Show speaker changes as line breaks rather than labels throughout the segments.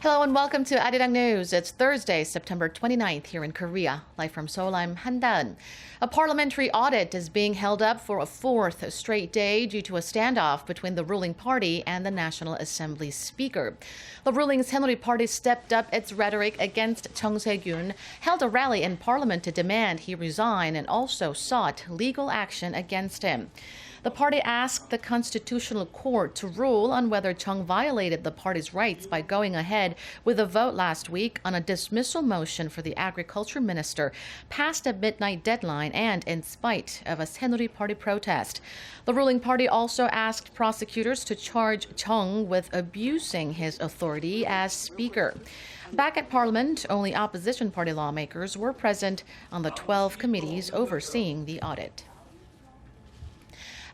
Hello and welcome to ARIRANG News. It's Thursday, September 29th here in Korea. Live from Seoul, I'm Han-Dan. A parliamentary audit is being held up for a fourth straight day due to a standoff between the ruling party and the National Assembly Speaker. The ruling Saenuri Party stepped up its rhetoric against Chung Se-gyun, held a rally in parliament to demand he resign, and also sought legal action against him. The party asked the Constitutional Court to rule on whether Chung violated the party's rights by going ahead with a vote last week on a dismissal motion for the agriculture minister, past a midnight deadline and in spite of a Saenuri Party protest. The ruling party also asked prosecutors to charge Chung with abusing his authority as speaker. Back at Parliament, only opposition party lawmakers were present on the 12 committees overseeing the audit.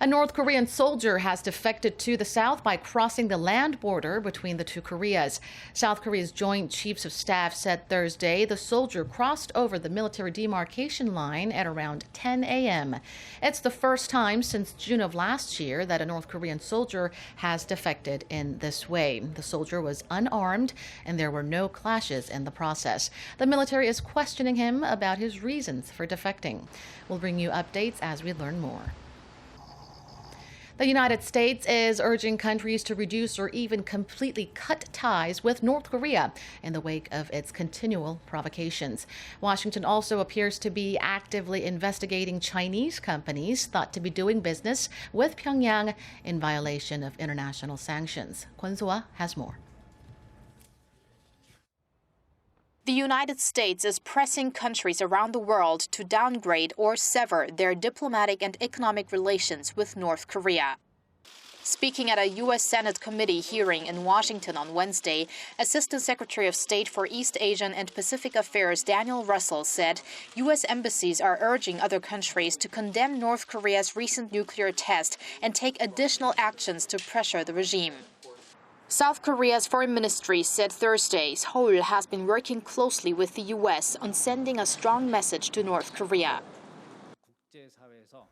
A North Korean soldier has defected to the south by crossing the land border between the two Koreas. South Korea's Joint Chiefs of Staff said Thursday the soldier crossed over the military demarcation line at around 10 a.m. It's the first time since June of last year that a North Korean soldier has defected in this way. The soldier was unarmed and there were no clashes in the process. The military is questioning him about his reasons for defecting. We'll bring you updates as we learn more. The United States is urging countries to reduce or even completely cut ties with North Korea in the wake of its continual provocations. Washington also appears to be actively investigating Chinese companies thought to be doing business with Pyongyang in violation of international sanctions. Kwon So-ah has more.
The United States is pressing countries around the world to downgrade or sever their diplomatic and economic relations with North Korea. Speaking at a U.S. Senate committee hearing in Washington on Wednesday, Assistant Secretary of State for East Asian and Pacific Affairs Daniel Russel said U.S. embassies are urging other countries to condemn North Korea's recent nuclear test and take additional actions to pressure the regime. South Korea's foreign ministry said Thursday Seoul has been working closely with the U.S. on sending a strong message to North Korea.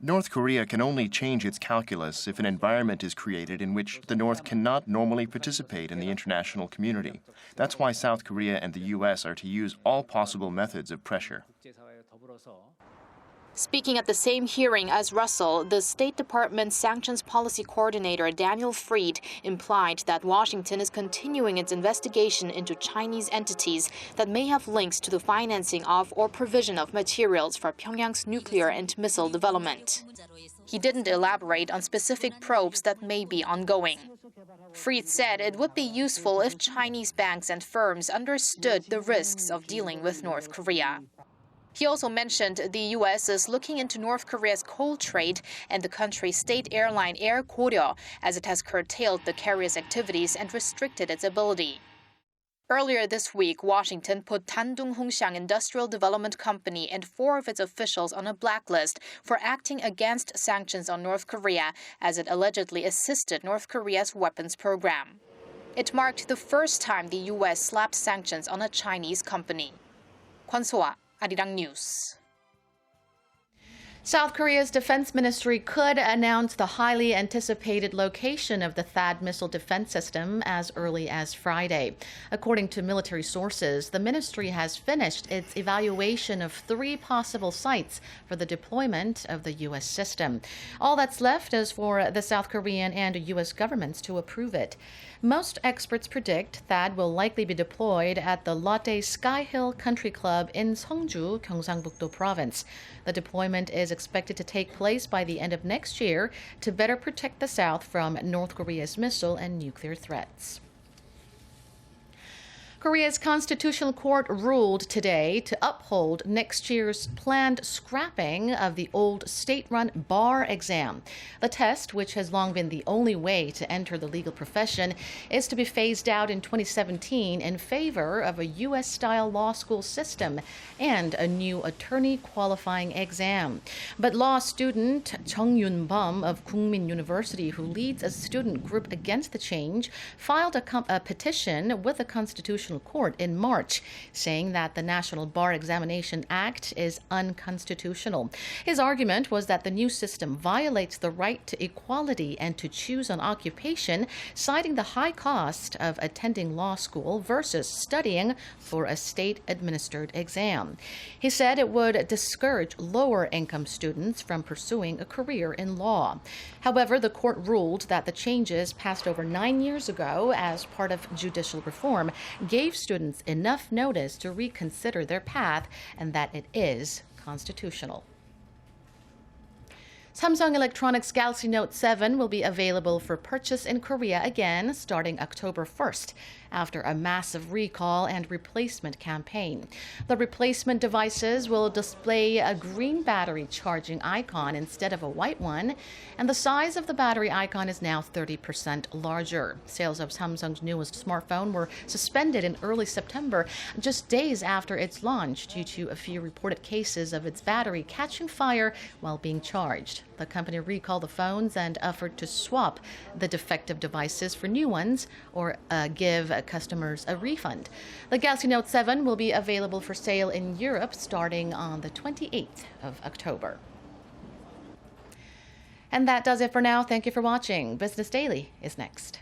North Korea can only change its calculus if an environment is created in which the North cannot normally participate in the international community. That's why South Korea and the U.S. are to use all possible methods of pressure.
Speaking at the same hearing as Russell, the State Department Sanctions Policy Coordinator Daniel Fried implied that Washington is continuing its investigation into Chinese entities that may have links to the financing of or provision of materials for Pyongyang's nuclear and missile development. He didn't elaborate on specific probes that may be ongoing. Fried said it would be useful if Chinese banks and firms understood the risks of dealing with North Korea. He also mentioned the U.S. is looking into North Korea's coal trade and the country's state airline Air Koryo, as it has curtailed the carrier's activities and restricted its ability. Earlier this week, Washington put Dandong Hongxiang Industrial Development Company and 4 of its officials on a blacklist for acting against sanctions on North Korea, as it allegedly assisted North Korea's weapons program. It marked the first time the U.S. slapped sanctions on a Chinese company. Kwon So-ah, ARIRANG News.
South Korea's defense ministry could announce the highly anticipated location of the THAAD missile defense system as early as Friday. According to military sources, the ministry has finished its evaluation of 3 possible sites for the deployment of the U.S. system. All that's left is for the South Korean and U.S. governments to approve it. Most experts predict THAAD will likely be deployed at the Lotte Sky Hill Country Club in Seongju, Gyeongsangbuk-do Province. The deployment is expected to take place by the end of next year to better protect the South from North Korea's missile and nuclear threats. Korea's Constitutional Court ruled today to uphold next year's planned scrapping of the old state-run bar exam. The test, which has long been the only way to enter the legal profession, is to be phased out in 2017 in favor of a U.S.-style law school system and a new attorney qualifying exam. But law student Chung Yun-bum of Kookmin University, who leads a student group against the change, filed a petition with the Constitutional Constitutional Court in March, saying that the National Bar Examination Act is unconstitutional. His argument was that the new system violates the right to equality and to choose an occupation, citing the high cost of attending law school versus studying for a state-administered exam. He said it would discourage lower-income students from pursuing a career in law. However, the court ruled that the changes passed over 9 years ago as part of judicial reform gave students enough notice to reconsider their path and that it is constitutional. Samsung Electronics Galaxy Note 7 will be available for purchase in Korea again starting October 1st, after a massive recall and replacement campaign. The replacement devices will display a green battery charging icon instead of a white one, and the size of the battery icon is now 30% larger. Sales of Samsung's newest smartphone were suspended in early September, just days after its launch, due to a few reported cases of its battery catching fire while being charged. The company recalled the phones and offered to swap the defective devices for new ones or give customers a refund. The Galaxy Note 7 will be available for sale in Europe starting on the 28th of October. And that does it for now. Thank you for watching. Business Daily is next.